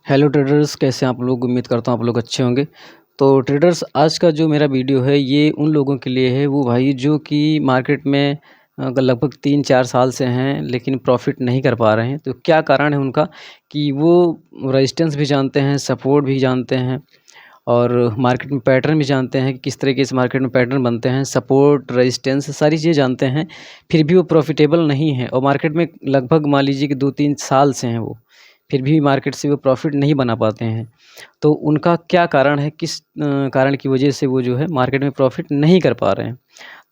Hello traders, कैसे हैं आप लोग। उम्मीद करता हूँ आप लोग अच्छे होंगे। तो ट्रेडर्स, आज का जो मेरा वीडियो है ये उन लोगों के लिए है, वो भाई जो कि मार्केट में लगभग 3-4 साल से हैं लेकिन प्रॉफिट नहीं कर पा रहे हैं। तो क्या कारण है उनका कि वो रेजिस्टेंस भी जानते हैं, सपोर्ट भी जानते हैं और मार्केट में पैटर्न भी जानते हैं कि किस तरीके से मार्केट में पैटर्न बनते हैं, सपोर्ट, रेजिस्टेंस सारी चीज़ें जानते हैं, फिर भी वो प्रॉफिटेबल नहीं है और मार्केट में लगभग मान लीजिए कि 2-3 साल से हैं वो, फिर भी मार्केट से वो प्रॉफिट नहीं बना पाते हैं। तो उनका क्या कारण है, किस कारण की वजह से वो जो है मार्केट में प्रॉफिट नहीं कर पा रहे हैं।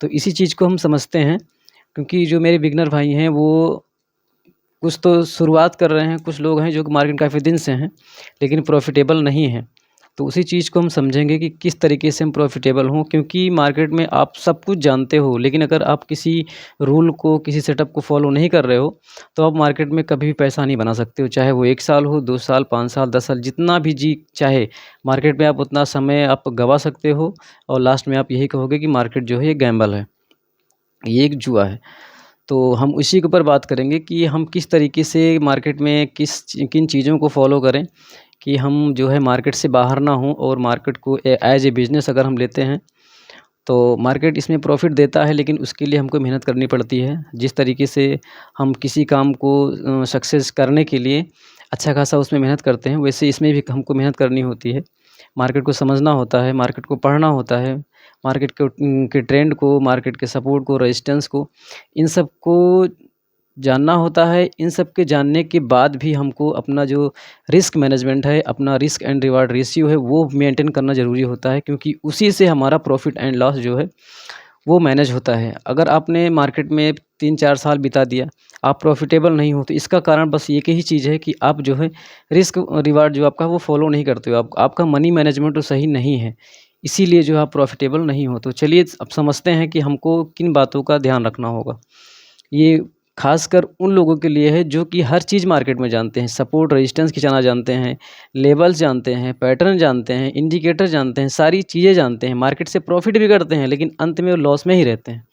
तो इसी चीज़ को हम समझते हैं, क्योंकि जो मेरे बिगिनर भाई हैं वो कुछ तो शुरुआत कर रहे हैं, कुछ लोग हैं जो कि मार्केट काफ़ी दिन से हैं लेकिन प्रॉफिटेबल नहीं हैं। तो उसी चीज़ को हम समझेंगे कि किस तरीके से हम प्रॉफिटेबल हों, क्योंकि मार्केट में आप सब कुछ जानते हो लेकिन अगर आप किसी रूल को, किसी सेटअप को फॉलो नहीं कर रहे हो तो आप मार्केट में कभी भी पैसा नहीं बना सकते हो। चाहे वो 1 साल हो, 2 साल, 5 साल, 10 साल, जितना भी जी चाहे मार्केट में आप उतना समय आप गँवा सकते हो और लास्ट में आप यही कहोगे कि मार्केट जो है ये गैम्बल है, ये एक जुआ है। तो हम उसी के ऊपर बात करेंगे कि हम किस तरीके से मार्केट में किन चीज़ों को फॉलो करें कि हम जो है मार्केट से बाहर ना हों और मार्केट को एज ए बिज़नेस अगर हम लेते हैं तो मार्केट इसमें प्रॉफिट देता है, लेकिन उसके लिए हमको मेहनत करनी पड़ती है। जिस तरीके से हम किसी काम को सक्सेस करने के लिए अच्छा खासा उसमें मेहनत करते हैं, वैसे इसमें भी हमको मेहनत करनी होती है। मार्केट को समझना होता है, मार्केट को पढ़ना होता है, मार्केट के ट्रेंड को, मार्केट के सपोर्ट को, रेजिस्टेंस को, इन सब को जानना होता है। इन सब के जानने के बाद भी हमको अपना जो रिस्क मैनेजमेंट है, अपना रिस्क एंड रिवार्ड रेशियो है, वो मेंटेन करना ज़रूरी होता है, क्योंकि उसी से हमारा प्रॉफ़िट एंड लॉस जो है वो मैनेज होता है। अगर आपने मार्केट में 3-4 साल बिता दिया, आप प्रॉफ़िटेबल नहीं हो, तो इसका कारण बस एक ही चीज़ है कि आप जो है रिस्क रिवार्ड जो आपका वो फ़ॉलो नहीं करते हो। आप आपका मनी मैनेजमेंट तो सही नहीं है, इसीलिए जो आप प्रॉफ़िटेबल नहीं हो। तो चलिए अब समझते हैं कि हमको किन बातों का ध्यान रखना होगा। ये ख़ासकर उन लोगों के लिए है जो कि हर चीज़ मार्केट में जानते हैं, सपोर्ट रेजिस्टेंस खिंचाना जानते हैं, लेवल्स जानते हैं, पैटर्न जानते हैं, इंडिकेटर जानते हैं, सारी चीज़ें जानते हैं, मार्केट से प्रॉफ़िट भी करते हैं लेकिन अंत में वो लॉस में ही रहते हैं।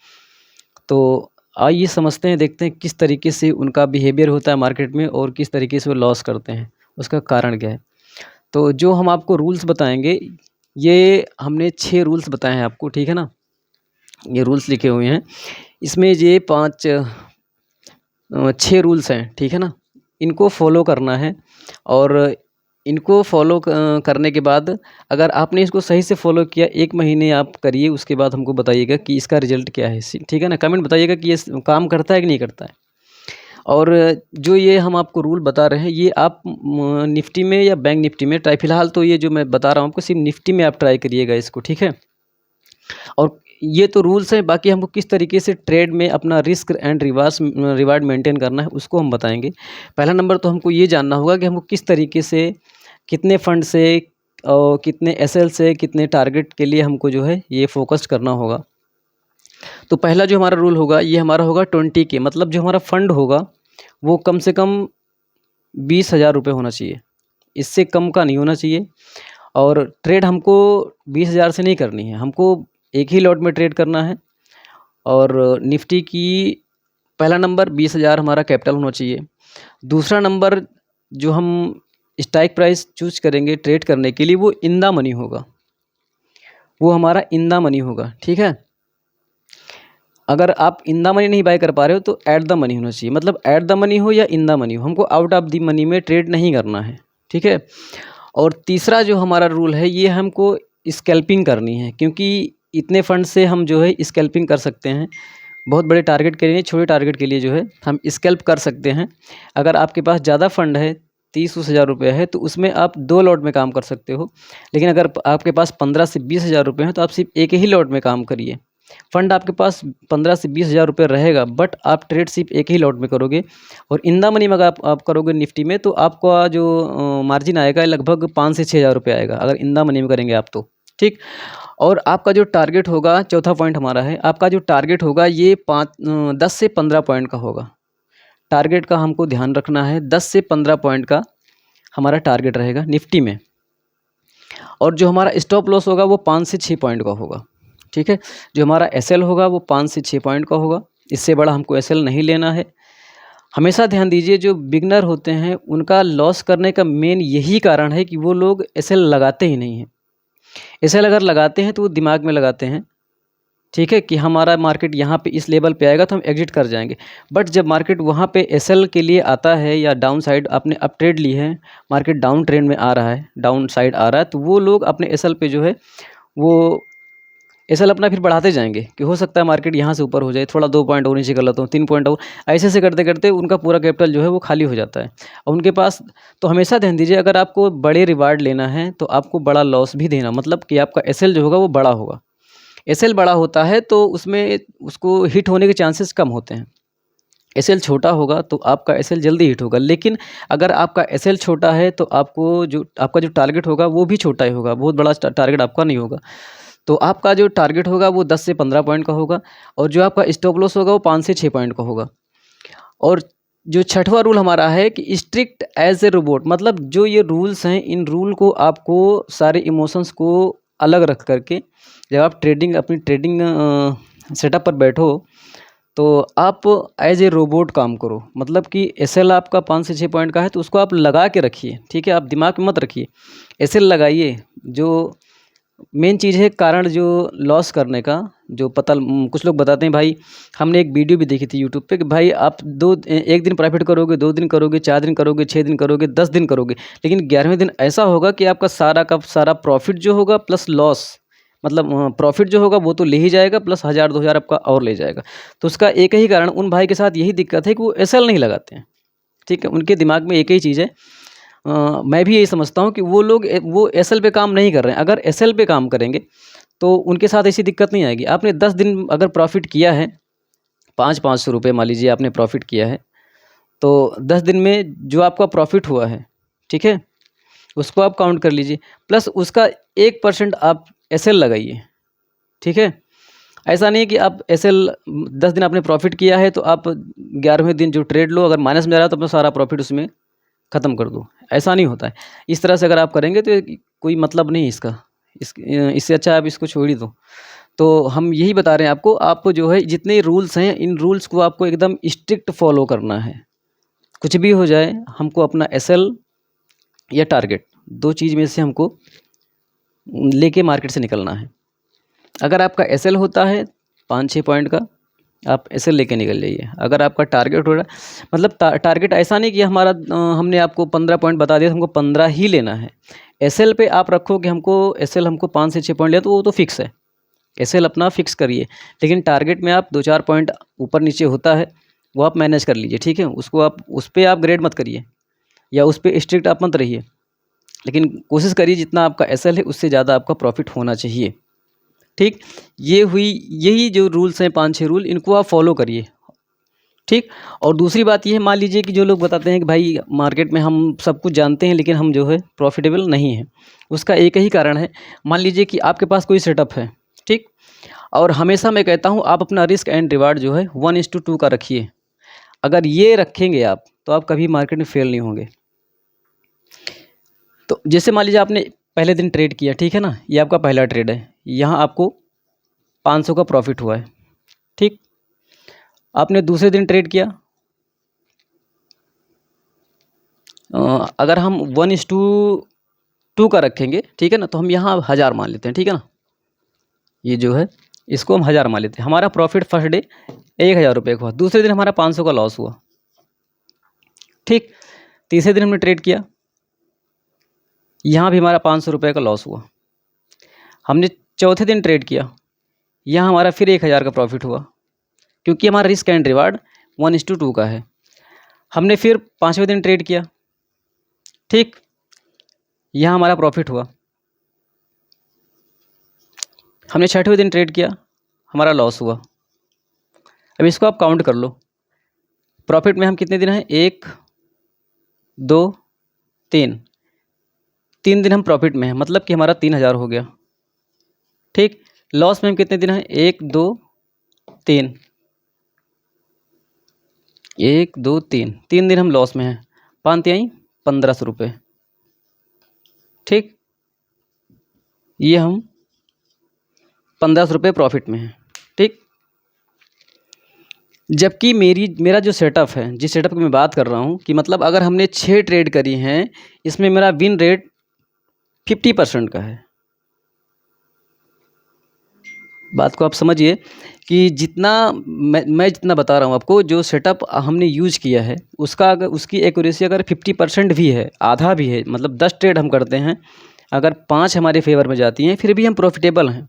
तो आइए समझते हैं, देखते हैं किस तरीके से उनका बिहेवियर होता है मार्केट में और किस तरीके से वो लॉस करते हैं, उसका कारण क्या है। तो जो हम आपको रूल्स बताएँगे, ये हमने 6 रूल्स बताए हैं आपको, ठीक है ना? ये रूल्स लिखे हुए हैं। इसमें ये 6 रूल्स हैं, ठीक है ना? इनको फॉलो करना है और इनको फॉलो करने के बाद अगर आपने इसको सही से फॉलो किया, 1 महीने आप करिए, उसके बाद हमको बताइएगा कि इसका रिज़ल्ट क्या है। ठीक है ना? कमेंट बताइएगा कि ये काम करता है कि नहीं करता है। और जो ये हम आपको रूल बता रहे हैं, ये आप निफ्टी में या बैंक निफ्टी में ट्राई, फ़िलहाल तो ये जो मैं बता रहा हूँ आपको सिर्फ़ निफ्टी में आप ट्राई करिएगा इसको, ठीक है? और ये तो रूल्स हैं, बाकी हमको किस तरीके से ट्रेड में अपना रिस्क एंड रिवार्ड मेंटेन करना है, उसको हम बताएँगे। पहला नंबर तो हमको ये जानना होगा कि हमको किस तरीके से, कितने फंड से और कितने एसएल से, कितने टारगेट के लिए हमको जो है ये फ़ोकस्ड करना होगा। तो पहला जो हमारा रूल होगा, ये हमारा होगा 20 के, मतलब जो हमारा फंड होगा वो कम से कम 20,000 रुपये होना चाहिए, इससे कम का नहीं होना चाहिए। और ट्रेड हमको 20,000 से नहीं करनी है, हमको एक ही लॉट में ट्रेड करना है। और निफ्टी की पहला नंबर 20,000 हमारा कैपिटल होना चाहिए। दूसरा नंबर जो हम स्ट्राइक प्राइस चूज़ करेंगे ट्रेड करने के लिए, वो इन द मनी होगा, वो हमारा इन द मनी होगा, ठीक है? अगर आप इन द मनी नहीं बाय कर पा रहे हो तो एट द मनी होना चाहिए, मतलब एट द मनी हो या इन द मनी हो, हमको आउट ऑफ द मनी में ट्रेड नहीं करना है, ठीक है? और तीसरा जो हमारा रूल है, ये हमको स्कैल्पिंग करनी है, क्योंकि इतने फंड से हम जो है स्कैल्पिंग कर सकते हैं। बहुत बड़े टारगेट के लिए, छोटे टारगेट के लिए जो है हम स्कैल्प कर सकते हैं। अगर आपके पास ज़्यादा फंड है, 30-30 हज़ार रुपये है, तो उसमें आप 2 लॉट में काम कर सकते हो। लेकिन अगर आपके पास 15 से 20 हज़ार रुपये हैं तो आप सिर्फ एक ही लॉट में काम करिए। फंड आपके पास 15 से 20 हज़ार रुपये रहेगा, बट आप ट्रेड सिर्फ एक ही लॉट में करोगे। और इन द मनी में अगर आप करोगे निफ्टी में, तो आपका जो मार्जिन आएगा लगभग 5 से 6 हज़ार रुपये आएगा, अगर इन द मनी में करेंगे आप तो, ठीक। और आपका जो टारगेट होगा, चौथा पॉइंट हमारा है, आपका जो टारगेट होगा ये 10 से 15 पॉइंट का होगा। टारगेट का हमको ध्यान रखना है, 10 से 15 पॉइंट का हमारा टारगेट रहेगा निफ्टी में। और जो हमारा स्टॉप लॉस होगा वो 5 से 6 पॉइंट का होगा, ठीक है। जो हमारा एसएल होगा वो 5 से 6 पॉइंट का होगा, इससे बड़ा हमको एसएल नहीं लेना है। हमेशा ध्यान दीजिए, जो बिगनर होते हैं उनका लॉस करने का मेन यही कारण है कि वो लोग एसएल लगाते ही नहीं हैं। एसएल अगर लगाते हैं तो वो दिमाग में लगाते हैं, ठीक है, कि हमारा मार्केट यहाँ पे इस लेवल पे आएगा तो हम एग्जिट कर जाएंगे। बट जब मार्केट वहाँ पे एसएल के लिए आता है या डाउन साइड आपने अप ट्रेड ली है, मार्केट डाउन ट्रेंड में आ रहा है, डाउन साइड आ रहा है, तो वो लोग अपने एसएल पे जो है वो एसएल अपना फिर बढ़ाते जाएंगे कि हो सकता है मार्केट यहाँ से ऊपर हो जाए, थोड़ा 2 पॉइंट और नीचे कर लेता हूँ, 3 पॉइंट और, ऐसे ऐसे करते करते उनका पूरा कैपिटल जो है वो खाली हो जाता है और उनके पास। तो हमेशा ध्यान दीजिए, अगर आपको बड़े रिवार्ड लेना है तो आपको बड़ा लॉस भी देना, मतलब कि आपका एसएल जो होगा वो बड़ा होगा। एसएल बड़ा होता है तो उसमें उसको हिट होने के चांसेस कम होते हैं। एसएल छोटा होगा तो आपका एसएल जल्दी हिट होगा, लेकिन अगर आपका एसएल छोटा है तो आपका जो टारगेट होगा वो भी छोटा ही होगा, बहुत बड़ा टारगेट आपका नहीं होगा। तो आपका जो टारगेट होगा वो 10 से 15 पॉइंट का होगा और जो आपका स्टॉप लॉस होगा वो 5 से 6 पॉइंट का होगा। और जो छठवां रूल हमारा है कि स्ट्रिक्ट एज ए रोबोट, मतलब जो ये रूल्स हैं, इन रूल को आपको सारे इमोशंस को अलग रख करके जब आप अपनी ट्रेडिंग सेटअप पर बैठो तो आप एज ए रोबोट काम करो। मतलब कि एसएल आपका 5 से 6 पॉइंट का है तो उसको आप लगा के रखिए, ठीक है, आप दिमाग में मत रखिए, एसएल लगाइए। जो मेन चीज़ है कारण जो लॉस करने का, जो कुछ लोग बताते हैं भाई, हमने एक वीडियो भी देखी थी यूट्यूब पे कि भाई आप एक दिन प्रॉफिट करोगे, 2 दिन करोगे, 4 दिन करोगे, 6 दिन करोगे, 10 दिन करोगे, लेकिन 11वें दिन ऐसा होगा कि आपका सारा का सारा प्रॉफिट जो होगा प्लस लॉस, मतलब प्रॉफिट जो होगा वो तो ले ही जाएगा प्लस 1000-2000 आपका और ले जाएगा। तो उसका एक ही कारण, उन भाई के साथ यही दिक्कत है कि वो एसएल नहीं लगाते हैं, ठीक है, उनके दिमाग में एक ही चीज़ है। मैं भी यही समझता हूँ कि वो लोग वो एसएल पे काम नहीं कर रहे हैं। अगर एसएल पे काम करेंगे तो उनके साथ ऐसी दिक्कत नहीं आएगी। आपने 10 दिन अगर प्रॉफ़िट किया है, 500-500 रुपये मान लीजिए आपने प्रॉफ़िट किया है, तो 10 दिन में जो आपका प्रॉफ़िट हुआ है, ठीक है, उसको आप काउंट कर लीजिए, प्लस उसका 1% आप एसएल लगाइए, ठीक है। ऐसा नहीं कि आप एसएल 10 दिन आपने प्रॉफ़िट किया है तो आप 11वें दिन जो ट्रेड लो, अगर माइनस में जा रहा है तो अपना सारा प्रॉफ़िट उसमें ख़त्म कर दो, ऐसा नहीं होता है। इस तरह से अगर आप करेंगे तो कोई मतलब नहीं इसका, इससे अच्छा आप इसको छोड़ ही दो। तो हम यही बता रहे हैं आपको, आपको जो है जितने रूल्स हैं, इन रूल्स को आपको एकदम स्ट्रिक्ट फॉलो करना है। कुछ भी हो जाए, हमको अपना एसएल या टारगेट 2 चीज़ में से हमको लेके मार्केट से निकलना है। अगर आपका एसएल होता है 5-6 पॉइंट का, आप एसएल लेके निकल जाइए। अगर आपका टारगेट हो रहा है, मतलब टारगेट ऐसा नहीं कि हमारा हमने आपको 15 पॉइंट बता दिया तो हमको 15 ही लेना है। एसएल पे आप रखो कि एसएल हमको 5 से 6 पॉइंट लिया तो वो तो फिक्स है, एसएल अपना फिक्स करिए। लेकिन टारगेट में आप 2-4 पॉइंट ऊपर नीचे होता है, वो आप मैनेज कर लीजिए, ठीक है। उसको आप उस पर आप ग्रेड मत करिए या उस पर स्ट्रिक्ट आप मत रहिए, लेकिन कोशिश करिए जितना आपका एसएल है उससे ज़्यादा आपका प्रॉफिट होना चाहिए, ठीक। यही जो रूल्स हैं 5-6 रूल, इनको आप फॉलो करिए, ठीक। और दूसरी बात ये है, मान लीजिए कि जो लोग बताते हैं कि भाई मार्केट में हम सब कुछ जानते हैं लेकिन हम जो है प्रॉफिटेबल नहीं है, उसका एक ही कारण है। मान लीजिए कि आपके पास कोई सेटअप है, ठीक, और हमेशा मैं कहता हूँ आप अपना रिस्क एंड रिवार्ड जो है 1:2 का रखिए। अगर ये रखेंगे आप तो आप कभी मार्केट में फेल नहीं होंगे। तो जैसे मान लीजिए आपने पहले दिन ट्रेड किया, ठीक है ना, ये आपका पहला ट्रेड है, यहाँ आपको 500 का प्रॉफिट हुआ है, ठीक। आपने दूसरे दिन ट्रेड किया, अगर हम 1:2 का रखेंगे, ठीक है ना, तो हम यहाँ 1000 मान लेते हैं, ठीक है ना, ये जो है इसको हम 1000 मान लेते हैं। हमारा प्रॉफिट फर्स्ट डे 1000 रुपये का हुआ, दूसरे दिन हमारा 500 का लॉस हुआ, ठीक। तीसरे दिन हमने ट्रेड किया, यहाँ भी हमारा 500 रुपये का लॉस हुआ। हमने चौथे दिन ट्रेड किया, यहाँ हमारा फिर 1000 का प्रॉफिट हुआ, क्योंकि हमारा रिस्क एंड रिवार्ड 1:2 का है। हमने फिर 5वें दिन ट्रेड किया, ठीक, यहाँ हमारा प्रॉफिट हुआ। हमने 6वें दिन ट्रेड किया, हमारा लॉस हुआ। अब इसको आप काउंट कर लो, प्रॉफिट में हम कितने दिन हैं, 1 2 3 3 दिन हम प्रॉफिट में हैं, मतलब कि हमारा 3000 हो गया, ठीक। लॉस में हम कितने दिन हैं, 1 2 3 1 2 3 3 दिन हम लॉस में हैं, 5 तिहाई 1500 रुपये, ठीक। ये हम 1500 रुपये प्रॉफिट में हैं, ठीक। जबकि मेरा जो सेटअप है, जिस सेटअप की मैं बात कर रहा हूँ कि मतलब अगर हमने 6 ट्रेड करी हैं, इसमें मेरा विन रेट 50% का है। बात को आप समझिए कि जितना मैं जितना बता रहा हूँ आपको, जो सेटअप हमने यूज़ किया है उसका अगर उसकी एक्यूरेसी अगर 50% भी है, आधा भी है, मतलब 10 ट्रेड हम करते हैं, अगर 5 हमारे फेवर में जाती हैं, फिर भी हम प्रॉफिटेबल हैं।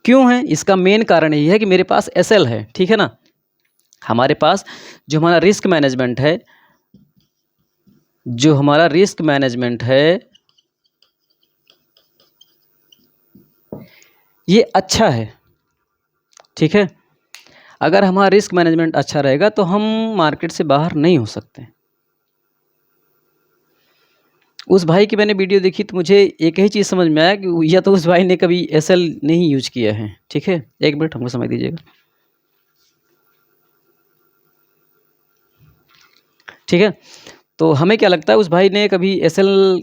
क्यों है? इसका मेन कारण यही है कि मेरे पास एसएल है, ठीक है ना। हमारे पास जो हमारा रिस्क मैनेजमेंट है, जो हमारा रिस्क मैनेजमेंट है ये अच्छा है, ठीक है। अगर हमारा रिस्क मैनेजमेंट अच्छा रहेगा तो हम मार्केट से बाहर नहीं हो सकते। उस भाई की मैंने वीडियो देखी तो मुझे एक ही चीज़ समझ में आया कि या तो उस भाई ने कभी एसएल नहीं यूज किया है, ठीक है। एक मिनट हमको समझ दीजिएगा, ठीक है। तो हमें क्या लगता है उस भाई ने कभी एसएल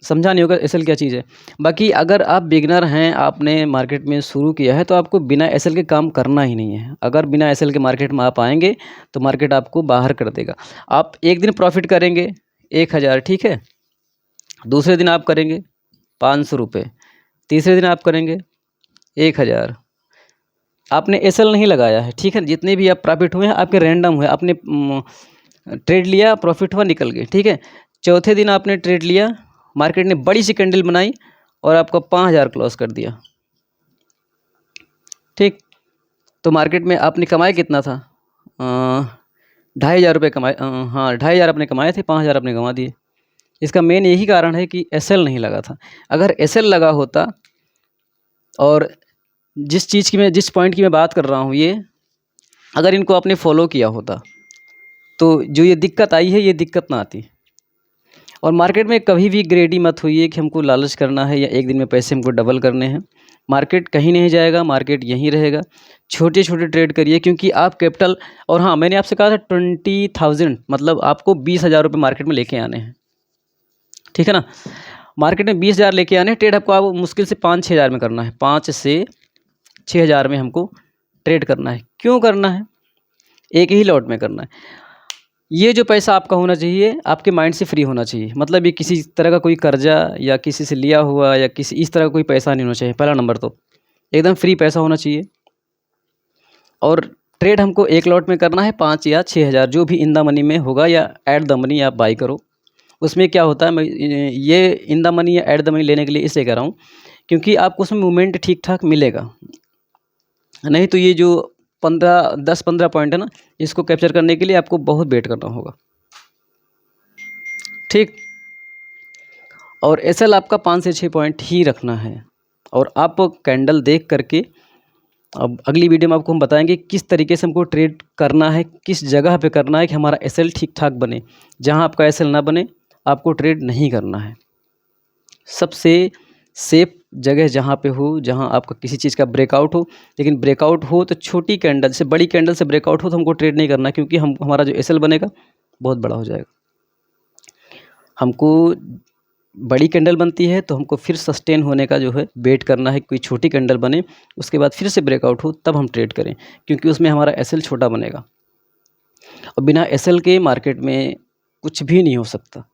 समझा नहीं होगा एसएल क्या चीज़ है। बाकी अगर आप बिगनर हैं, आपने मार्केट में शुरू किया है, तो आपको बिना एसएल के काम करना ही नहीं है। अगर बिना एसएल के मार्केट में आप आएंगे तो मार्केट आपको बाहर कर देगा। आप एक दिन प्रॉफिट करेंगे 1000, ठीक है। दूसरे दिन आप करेंगे 500 रुपये, तीसरे दिन आप करेंगे 1000। आपने एसएल नहीं लगाया है, ठीक है। जितने भी आप प्रॉफिट हुए हैं आपके रैंडम हुए, आपने ट्रेड लिया, प्रॉफिट हुआ, निकल गए, ठीक है। चौथे दिन आपने ट्रेड लिया, मार्केट ने बड़ी सी कैंडल बनाई और आपको 5000 क्लोज कर दिया, ठीक। तो मार्केट में आपने कमाया कितना था? 2500 रुपये कमाए। हाँ, 2500 आपने कमाए थे, 5000 आपने गंवा दिए। इसका मेन यही कारण है कि एसएल नहीं लगा था। अगर एसएल लगा होता, और जिस पॉइंट की मैं बात कर रहा हूँ, ये अगर इनको आपने फॉलो किया होता तो जो ये दिक्कत आई है, ये दिक्कत ना आती। और मार्केट में कभी भी ग्रेडी मत होइए कि हमको लालच करना है या एक दिन में पैसे हमको डबल करने हैं। मार्केट कहीं नहीं जाएगा, मार्केट यहीं रहेगा। छोटे छोटे ट्रेड करिए, क्योंकि आप कैपिटल, और हाँ, मैंने आपसे कहा था 20,000, मतलब आपको 20,000 रुपये मार्केट में लेके आने हैं, ठीक है ना। मार्केट में 20,000 लेके आने हैं, ट्रेड आपको मुश्किल से 5-6 हज़ार में करना है। 5 से 6 हज़ार में हमको ट्रेड करना है। क्यों करना है? एक ही लॉट में करना है। ये जो पैसा आपका होना चाहिए, आपके माइंड से फ्री होना चाहिए। मतलब ये किसी तरह का कोई कर्जा या किसी से लिया हुआ या किसी इस तरह का कोई पैसा नहीं होना चाहिए। पहला नंबर तो एकदम फ्री पैसा होना चाहिए। और ट्रेड हमको एक लॉट में करना है 5 या 6 हज़ार, जो भी इन द मनी में होगा या एट द मनी आप बाई करो। उसमें क्या होता है, मैं ये इन द मनी या एट द मनी लेने के लिए इसलिए कह रहा हूँ क्योंकि आपको उसमें मूवमेंट ठीक ठाक मिलेगा। नहीं तो ये जो 10-15 पॉइंट है ना, इसको कैप्चर करने के लिए आपको बहुत वेट करना होगा, ठीक। और एसएल आपका 5 से 6 पॉइंट ही रखना है। और आप कैंडल देख करके, अब अगली वीडियो में आपको हम बताएंगे किस तरीके से हमको ट्रेड करना है, किस जगह पे करना है कि हमारा एसएल ठीक ठाक बने। जहां आपका एसएल ना बने, आपको ट्रेड नहीं करना है। सबसे सेफ जगह जहाँ पे हो, जहाँ आपका किसी चीज़ का ब्रेकआउट हो, लेकिन ब्रेकआउट हो तो छोटी कैंडल से, बड़ी कैंडल से ब्रेकआउट हो तो हमको ट्रेड नहीं करना, क्योंकि हमारा जो एसएल बनेगा बहुत बड़ा हो जाएगा। हमको बड़ी कैंडल बनती है तो हमको फिर सस्टेन होने का जो है वेट करना है, कोई छोटी कैंडल बने, उसके बाद फिर से ब्रेकआउट हो, तब हम ट्रेड करें, क्योंकि उसमें हमारा एसएल छोटा बनेगा। और बिना एसएल के मार्केट में कुछ भी नहीं हो सकता।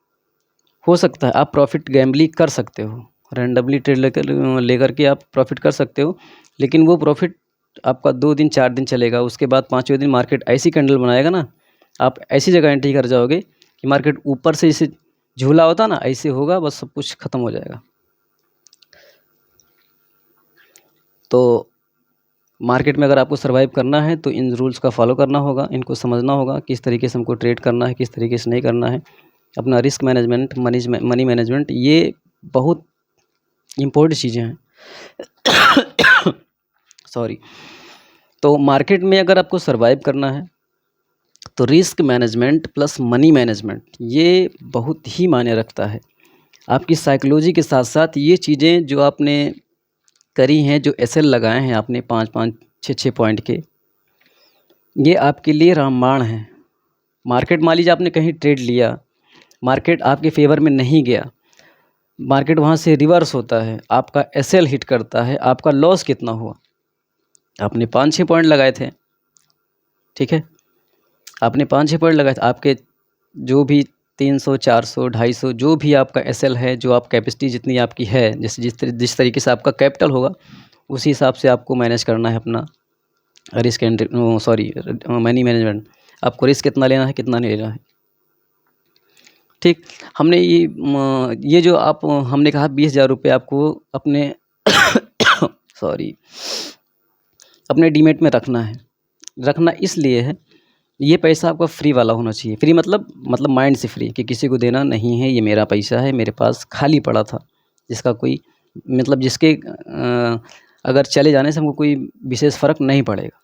हो सकता है आप प्रॉफिट गैम्बलिंग कर सकते हो, रैंडमली ट्रेड लेकर के आप प्रॉफिट कर सकते हो, लेकिन वो प्रॉफिट आपका 2 दिन 4 दिन चलेगा। उसके बाद 5वें दिन मार्केट ऐसी कैंडल बनाएगा ना, आप ऐसी जगह एंट्री कर जाओगे कि मार्केट ऊपर से जैसे झूला होता ना, ऐसे होगा, बस सब कुछ ख़त्म हो जाएगा। तो मार्केट में अगर आपको सर्वाइव करना है तो इन रूल्स का फॉलो करना होगा, इनको समझना होगा, किस तरीके से हमको ट्रेड करना है, किस तरीके से नहीं करना है। अपना रिस्क मैनेजमेंट, मनी मैनेजमेंट, ये बहुत इम्पोर्टेंट चीज़ें हैं। सॉरी। तो मार्केट में अगर आपको सर्वाइव करना है तो risk management plus money management ये बहुत ही मायने रखता है। आपकी साइकोलॉजी के साथ साथ ये चीज़ें जो आपने करी हैं, जो एसएल लगाए हैं आपने 5-5, 6-6 पॉइंट के, ये आपके लिए रामबाण है। मार्केट मान लीजिए आपने कहीं ट्रेड लिया, मार्केट आपके फेवर में नहीं गया, मार्केट वहाँ से रिवर्स होता है, आपका एसएल हिट करता है, आपका लॉस कितना हुआ? आपने 5-6 पॉइंट लगाए थे, ठीक है, आपने 5-6 पॉइंट लगाए थे, आपके जो भी 300, 400, 250 जो भी आपका एसएल है, जो आप कैपेसिटी जितनी आपकी है, जिस तरीके से आपका कैपिटल होगा, उसी हिसाब से आपको मैनेज करना है अपना रिस्क एंड मनी मैनेजमेंट। आपको रिस्क कितना लेना है, कितना नहीं लेना है, ठीक। हमने ये जो आप हमने कहा 20,000 रुपये आपको अपने सॉरी अपने डीमेट में रखना है। रखना इसलिए है, ये पैसा आपका फ्री वाला होना चाहिए। फ्री मतलब माइंड से फ्री, कि किसी को देना नहीं है, ये मेरा पैसा है, मेरे पास खाली पड़ा था, जिसका कोई मतलब जिसके अगर चले जाने से हमको कोई विशेष फ़र्क नहीं पड़ेगा,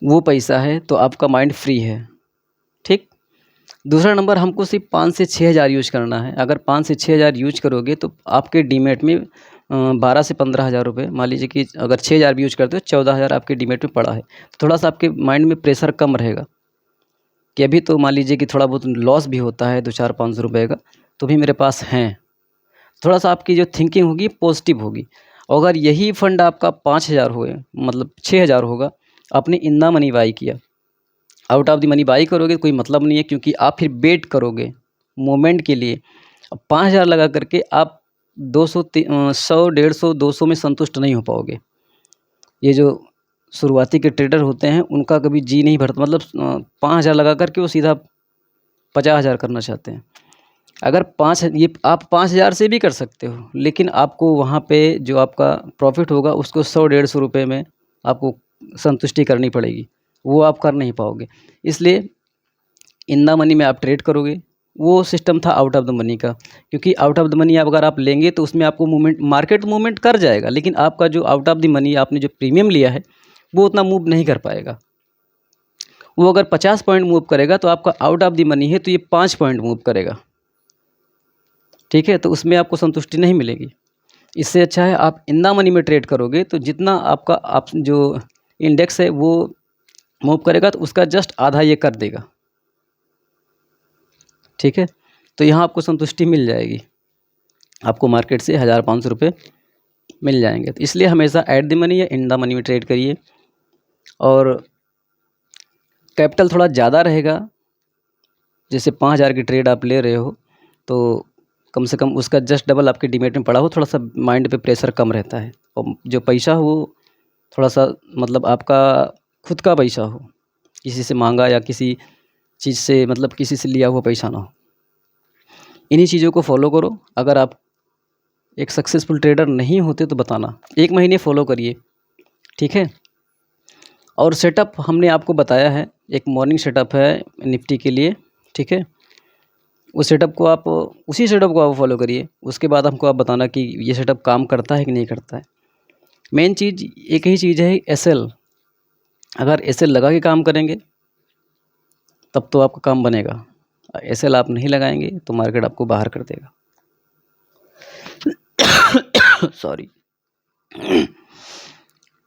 वो पैसा है, तो आपका माइंड फ्री है, ठीक। दूसरा नंबर, हमको सिर्फ 5 से 6 हज़ार यूज करना है। अगर 5 से 6 हज़ार यूज करोगे तो आपके डीमेट में 12 से 15 हज़ार रुपये, मान लीजिए कि अगर 6 हज़ार भी यूज करते हो, 14 हज़ार आपके डीमेट में पड़ा है, तो थोड़ा सा आपके माइंड में प्रेशर कम रहेगा कि अभी तो मान लीजिए कि थोड़ा बहुत लॉस भी होता है 2-4-500 रुपये का, तो भी मेरे पास हैं। थोड़ा सा आपकी जो थिंकिंग होगी पॉजिटिव होगी। और अगर यही फंड आपका 5 हज़ार हुए, मतलब 6 हज़ार होगा, आपने इतना मनी बाई किया, out of the money by करोगे कोई मतलब नहीं है, क्योंकि आप फिर वेट करोगे मोमेंट के लिए। अब 5,000 लगा करके आप 100, 150, 200 में संतुष्ट नहीं हो पाओगे। ये जो शुरुआती के ट्रेडर होते हैं, उनका कभी जी नहीं भरता, मतलब 5,000 लगा करके वो सीधा 50,000 करना चाहते हैं। अगर ये आप 5,000 से भी कर सकते हो, लेकिन आपको वहाँ पे जो आपका प्रॉफिट होगा उसको 100-150 रुपये में आपको संतुष्टि करनी पड़ेगी, वो आप कर नहीं पाओगे। इसलिए इन द मनी में आप ट्रेड करोगे। वो सिस्टम था आउट ऑफ द मनी का, क्योंकि आउट ऑफ द मनी अगर आप लेंगे तो उसमें आपको मार्केट मूवमेंट कर जाएगा, लेकिन आपका जो आउट ऑफ द मनी आपने जो प्रीमियम लिया है वो उतना मूव नहीं कर पाएगा। वो अगर 50 पॉइंट मूव करेगा तो आपका आउट ऑफ द मनी है, तो ये 5 पॉइंट मूव करेगा, ठीक है, तो उसमें आपको संतुष्टि नहीं मिलेगी। इससे अच्छा है आप इन द मनी में ट्रेड करोगे, तो जितना आपका आप जो इंडेक्स है वो मूव करेगा, तो उसका जस्ट आधा ये कर देगा, ठीक है। तो यहाँ आपको संतुष्टि मिल जाएगी, आपको मार्केट से 1,000-500 रुपये मिल जाएंगे। तो इसलिए हमेशा एट द मनी या इन द मनी में ट्रेड करिए। और कैपिटल थोड़ा ज़्यादा रहेगा, जैसे 5,000 की ट्रेड आप ले रहे हो, तो कम से कम उसका जस्ट डबल आपके डीमेट में पड़ा हो, थोड़ा सा माइंड पे प्रेशर कम रहता है। और जो पैसा हो वो थोड़ा सा मतलब आपका खुद का पैसा हो, किसी से मांगा या किसी चीज़ से मतलब किसी से लिया हुआ पैसा ना हो। इन्हीं चीज़ों को फॉलो करो। अगर आप एक सक्सेसफुल ट्रेडर नहीं होते तो बताना, 1 महीने फॉलो करिए, ठीक है। और सेटअप हमने आपको बताया है, एक मॉर्निंग सेटअप है निफ्टी के लिए, ठीक है। उसी सेटअप को आप फॉलो करिए। उसके बाद हमको आप बताना कि ये सेटअप काम करता है कि नहीं करता है। मेन चीज़ एक ही चीज़ है, एसएल। अगर एसएल लगा के काम करेंगे तब तो आपका काम बनेगा। एसएल आप नहीं लगाएंगे तो मार्केट आपको बाहर कर देगा। सॉरी,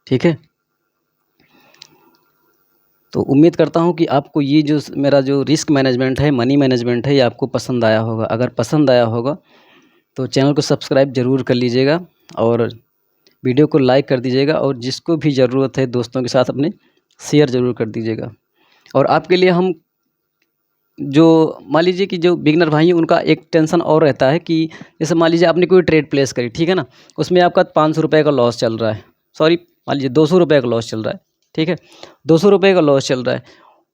ठीक है। तो उम्मीद करता हूँ कि आपको ये जो मेरा जो रिस्क मैनेजमेंट है, मनी मैनेजमेंट है, ये आपको पसंद आया होगा। अगर पसंद आया होगा तो चैनल को सब्सक्राइब ज़रूर कर लीजिएगा और वीडियो को लाइक कर दीजिएगा, और जिसको भी ज़रूरत है दोस्तों के साथ अपने शेयर ज़रूर कर दीजिएगा। और आपके लिए हम जो मान लीजिए कि जो बिगनर भाई हैं, उनका एक टेंशन और रहता है कि जैसे मान लीजिए आपने कोई ट्रेड प्लेस करी, ठीक है ना, उसमें आपका 500 रुपये का लॉस चल रहा है, सॉरी मान लीजिए 200 रुपये का लॉस चल रहा है, ठीक है, 200 रुपये का लॉस चल रहा है।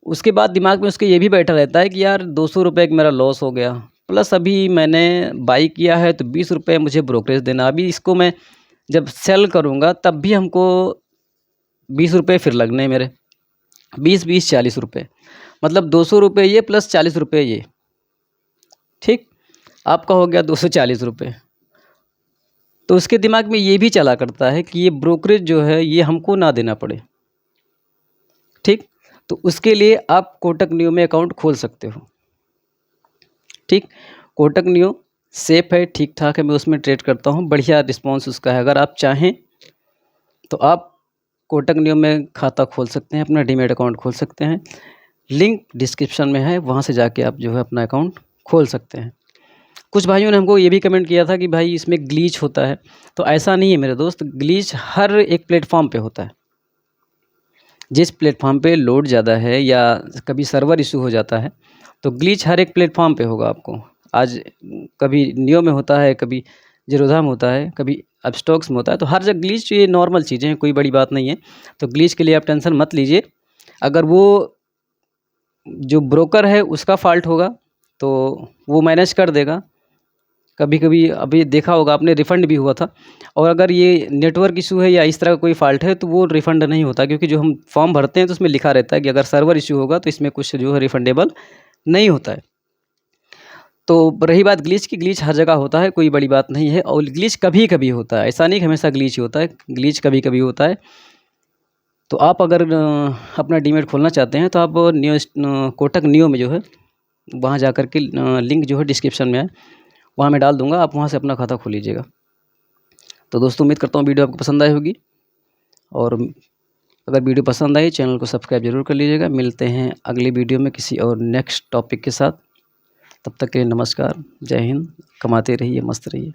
उसके बाद दिमाग में उसके ये भी बैठा रहता है कि यार 200 रुपये का मेरा लॉस हो गया, प्लस अभी मैंने बाई किया है तो 20 रुपये मुझे ब्रोकरेज देना, अभी इसको मैं जब सेल करूँगा तब भी हमको 20 रुपये फिर लगने मेरे, 20-20 40 रुपये, मतलब 200 रुपये ये प्लस 40 रुपये ये, ठीक, आपका हो गया 240 रुपये। तो उसके दिमाग में ये भी चला करता है कि ये ब्रोकरेज जो है ये हमको ना देना पड़े, ठीक। तो उसके लिए आप कोटक नियो में अकाउंट खोल सकते हो, ठीक। कोटक नियो सेफ़ है, ठीक ठाक है, मैं उसमें ट्रेड करता हूँ, बढ़िया रिस्पॉन्स उसका है। अगर आप चाहें तो आप कोटक नियो में खाता खोल सकते हैं, अपना डीमैट अकाउंट खोल सकते हैं, लिंक डिस्क्रिप्शन में है, वहाँ से जाके आप जो है अपना अकाउंट खोल सकते हैं। कुछ भाइयों ने हमको ये भी कमेंट किया था कि भाई इसमें ग्लीच होता है, तो ऐसा नहीं है मेरे दोस्त। ग्लीच हर एक प्लेटफॉर्म पे होता है। जिस प्लेटफॉर्म पे लोड ज़्यादा है या कभी सर्वर इशू हो जाता है, तो ग्लीच हर एक प्लेटफॉर्म पे होगा आपको। आज कभी नियो में होता है, कभी ज़ीरोधा में होता है, कभी अपस्टॉक्स में होता है, तो हर जगह ग्लीच, ये नॉर्मल चीज़ें हैं, कोई बड़ी बात नहीं है। तो ग्लीच के लिए आप टेंशन मत लीजिए। अगर वो जो ब्रोकर है उसका फ़ॉल्ट होगा तो वो मैनेज कर देगा। कभी-कभी अभी देखा होगा आपने, रिफ़ंड भी हुआ था। और अगर ये नेटवर्क इश्यू है या इस तरह का कोई फ़ॉल्ट है तो वो रिफ़ंड नहीं होता, क्योंकि जो हम फॉर्म भरते हैं तो उसमें लिखा रहता है कि अगर सर्वर इश्यू होगा तो इसमें कुछ जो है रिफ़ंडेबल नहीं होता है। तो रही बात ग्लिच की, ग्लिच हर जगह होता है, कोई बड़ी बात नहीं है। और ग्लिच कभी-कभी होता है, ऐसा नहीं कि हमेशा ग्लिच ही होता है, ग्लिच कभी-कभी होता है। तो आप अगर अपना डीमैट खोलना चाहते हैं तो आप कोटक नियो में जो है वहाँ जाकर के लिंक जो है डिस्क्रिप्शन में है, वहाँ मैं डाल दूँगा, आप वहाँ से अपना खाता खोल लीजिएगा। तो दोस्तों, उम्मीद करता हूँ वीडियो आपको पसंद आई होगी, और अगर वीडियो पसंद आई चैनल को सब्सक्राइब ज़रूर कर लीजिएगा। मिलते हैं अगली वीडियो में किसी और नेक्स्ट टॉपिक के साथ। तब तक के लिए नमस्कार, जय हिंद, कमाते रहिए, मस्त रहिए।